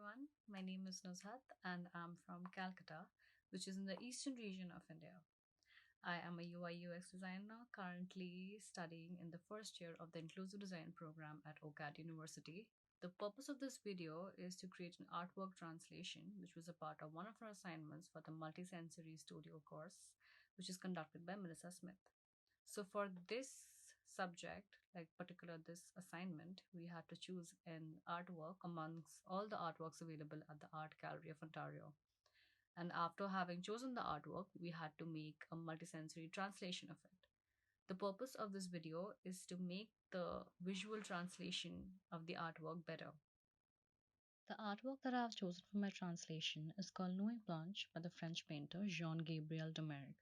everyone. My name is Nuzhat and I'm from Calcutta, which is in the eastern region of India. I am a UI UX designer currently studying in the first year of the Inclusive Design program at OCADU University. The purpose of this video is to create an artwork translation, which was a part of one of our assignments for the Multisensory Studio course, which is conducted by Melissa Smith. So for this subject, like particular this assignment, we had to choose an artwork amongst all the artworks available at the Art Gallery of Ontario. And after having chosen the artwork, we had to make a multisensory translation of it. The purpose of this video is to make the visual translation of the artwork better. The artwork that I have chosen for my translation is called Nuit Blanche by the French painter Jean-Gabriel Domeric.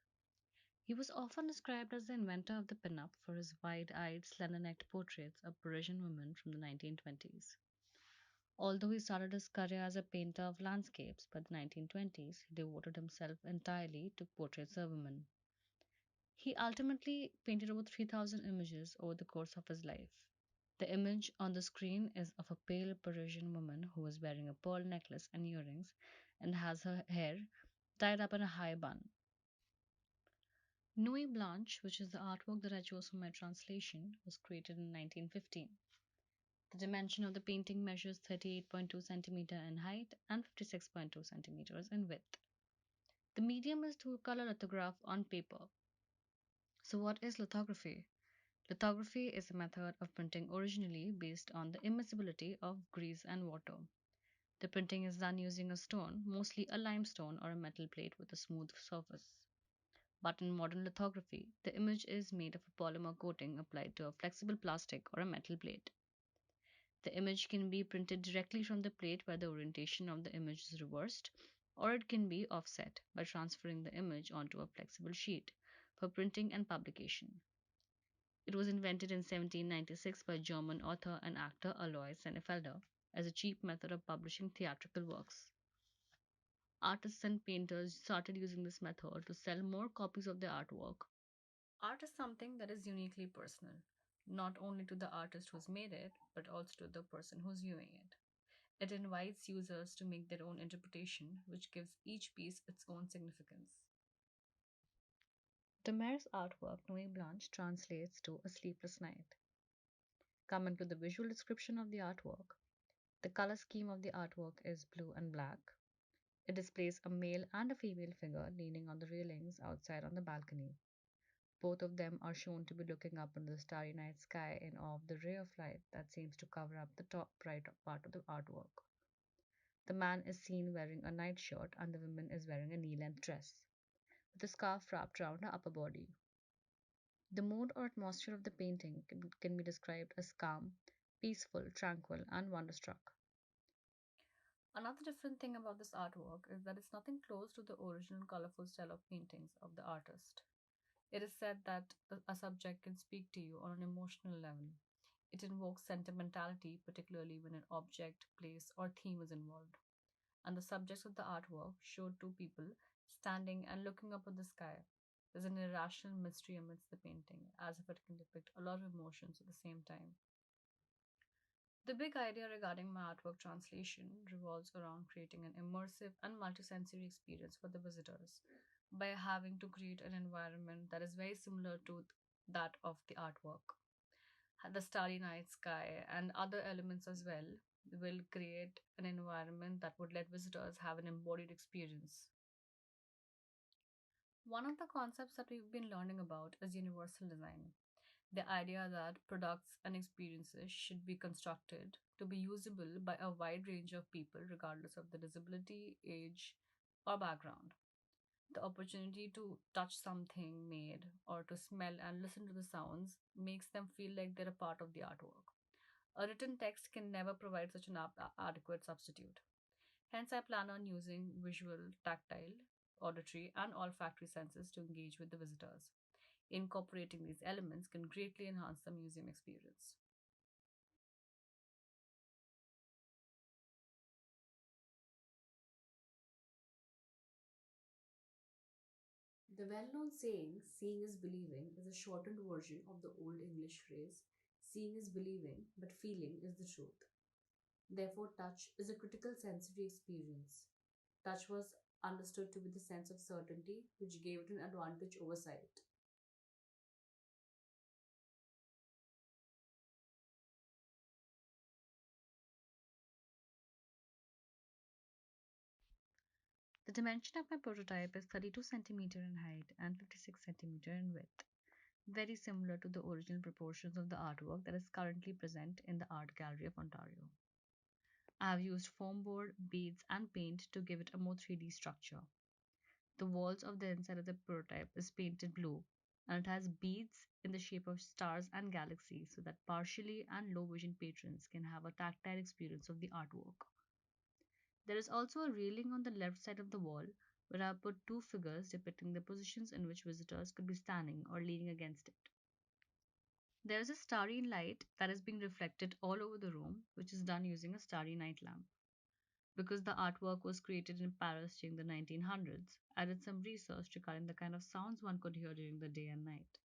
He was often described as the inventor of the pin-up for his wide-eyed, slender-necked portraits of Parisian women from the 1920s. Although he started his career as a painter of landscapes by the 1920s, he devoted himself entirely to portraits of women. He ultimately painted over 3,000 images over the course of his life. The image on the screen is of a pale Parisian woman who is wearing a pearl necklace and earrings and has her hair tied up in a high bun. Nuit Blanche, which is the artwork that I chose for my translation, was created in 1915. The dimension of the painting measures 38.2 centimeter in height and 56.2 centimeters in width. The medium is two-color lithograph on paper. So what is lithography? Lithography is a method of printing originally based on the immiscibility of grease and water. The printing is done using a stone, mostly a limestone or a metal plate with a smooth surface. But in modern lithography, the image is made of a polymer coating applied to a flexible plastic or a metal plate. The image can be printed directly from the plate where the orientation of the image is reversed, or it can be offset by transferring the image onto a flexible sheet for printing and publication. It was invented in 1796 by German author and actor Alois Senefelder as a cheap method of publishing theatrical works. Artists and painters started using this method to sell more copies of their artwork. Art is something that is uniquely personal, not only to the artist who's made it, but also to the person who's viewing it. It invites users to make their own interpretation, which gives each piece its own significance. Demer's artwork, Nuit Blanche, translates to A Sleepless Night. Coming to the visual description of the artwork, the color scheme of the artwork is blue and black. It displays a male and a female figure leaning on the railings outside on the balcony. Both of them are shown to be looking up into the starry night sky in awe of the ray of light that seems to cover up the top right part of the artwork. The man is seen wearing a nightshirt and the woman is wearing a knee-length dress, with a scarf wrapped around her upper body. The mood or atmosphere of the painting can be described as calm, peaceful, tranquil, and wonderstruck. Another different thing about this artwork is that it's nothing close to the original colorful style of paintings of the artist. It is said that a subject can speak to you on an emotional level. It invokes sentimentality, particularly when an object, place, or theme is involved. And the subjects of the artwork showed two people standing and looking up at the sky. There's an irrational mystery amidst the painting, as if it can depict a lot of emotions at the same time. The big idea regarding my artwork translation revolves around creating an immersive and multisensory experience for the visitors by having to create an environment that is very similar to that of the artwork. The starry night sky and other elements as well will create an environment that would let visitors have an embodied experience. One of the concepts that we've been learning about is universal design. The idea that products and experiences should be constructed to be usable by a wide range of people, regardless of the disability, age, or background. The opportunity to touch something made or to smell and listen to the sounds makes them feel like they're a part of the artwork. A written text can never provide such an adequate substitute. Hence, I plan on using visual, tactile, auditory, and olfactory senses to engage with the visitors. Incorporating these elements can greatly enhance the museum experience. The well known saying, seeing is believing, is a shortened version of the Old English phrase, seeing is believing, but feeling is the truth. Therefore, touch is a critical sensory experience. Touch was understood to be the sense of certainty, which gave it an advantage over sight. The dimension of my prototype is 32 centimeter in height and 56 centimeter in width, very similar to the original proportions of the artwork that is currently present in the Art Gallery of Ontario. I have used foam board, beads, and paint to give it a more 3D structure. The walls of the inside of the prototype is painted blue, and it has beads in the shape of stars and galaxies so that partially and low vision patrons can have a tactile experience of the artwork. There is also a railing on the left side of the wall where I have put two figures depicting the positions in which visitors could be standing or leaning against it. There is a starry light that is being reflected all over the room, which is done using a starry night lamp. Because the artwork was created in Paris during the 1900s, I did some research regarding the kind of sounds one could hear during the day and night.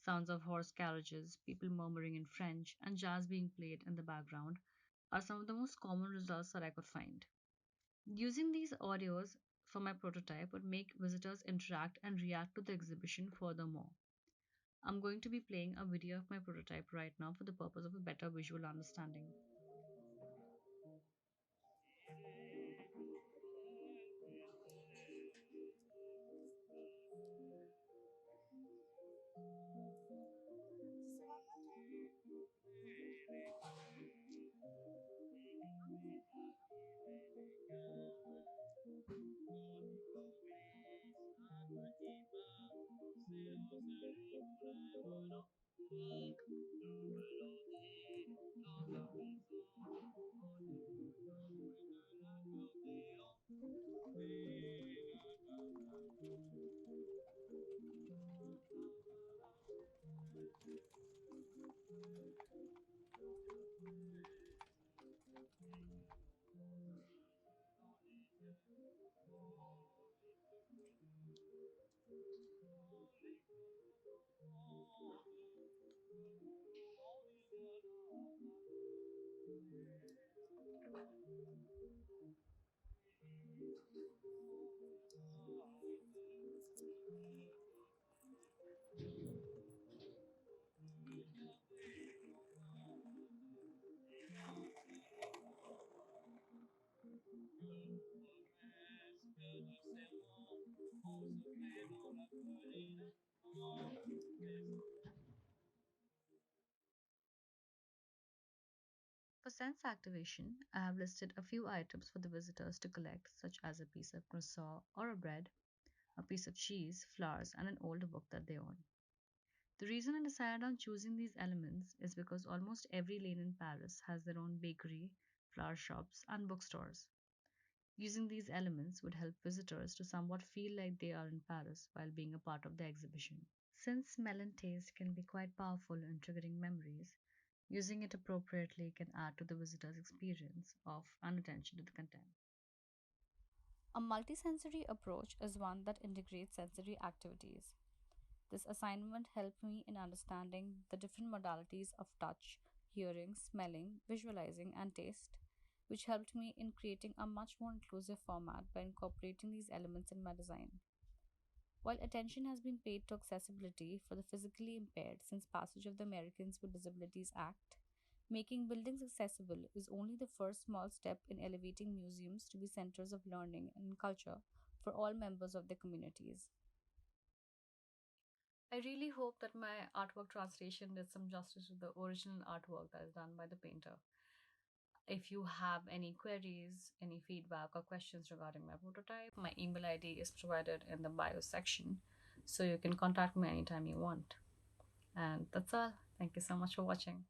Sounds of horse carriages, people murmuring in French, and jazz being played in the background are some of the most common results that I could find. Using these audios for my prototype would make visitors interact and react to the exhibition furthermore. I'm going to be playing a video of my prototype right now for the purpose of a better visual understanding. For sense activation, I have listed a few items for the visitors to collect, such as a piece of croissant or a bread, a piece of cheese, flowers, and an old book that they own. The reason I decided on choosing these elements is because almost every lane in Paris has their own bakery, flower shops, and bookstores. Using these elements would help visitors to somewhat feel like they are in Paris while being a part of the exhibition. Since smell and taste can be quite powerful in triggering memories, using it appropriately can add to the visitor's experience of attention to the content. A multisensory approach is one that integrates sensory activities. This assignment helped me in understanding the different modalities of touch, hearing, smelling, visualizing, and taste, which helped me in creating a much more inclusive format by incorporating these elements in my design. While attention has been paid to accessibility for the physically impaired since passage of the Americans with Disabilities Act, making buildings accessible is only the first small step in elevating museums to be centers of learning and culture for all members of their communities. I really hope that my artwork translation did some justice to the original artwork that is done by the painter. If you have any queries, any feedback, or questions regarding my prototype, my email ID is provided in the bio section, so you can contact me anytime you want. And that's all. Thank you so much for watching.